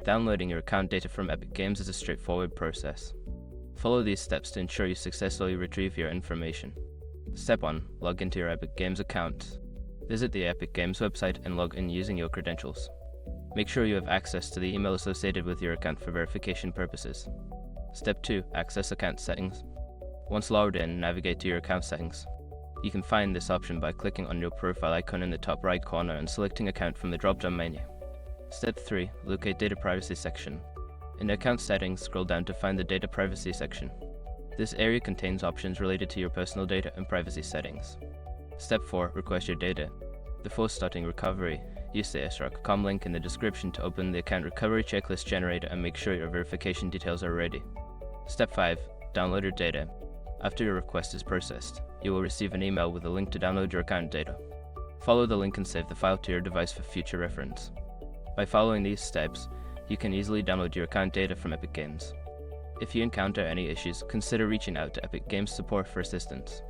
Downloading your account data from Epic Games is a straightforward process. Follow these steps to ensure you successfully retrieve your information. Step 1. Log into your Epic Games account. Visit the Epic Games website and log in using your credentials. Make sure you have access to the email associated with your account for verification purposes. Step 2. Access account settings. Once logged in, navigate to your account settings. You can find this option by clicking on your profile icon in the top right corner and selecting Account from the drop-down menu. Step 3. Locate Data Privacy section. In the Account settings, scroll down to find the Data Privacy section. This area contains options related to your personal data and privacy settings. Step 4. Request your data. Before starting recovery, use the src.com link in the description to open the account recovery checklist generator and make sure your verification details are ready. Step 5. Download your data. After your request is processed, you will receive an email with a link to download your account data. Follow the link and save the file to your device for future reference. By following these steps, you can easily download your account data from Epic Games. If you encounter any issues, consider reaching out to Epic Games support for assistance.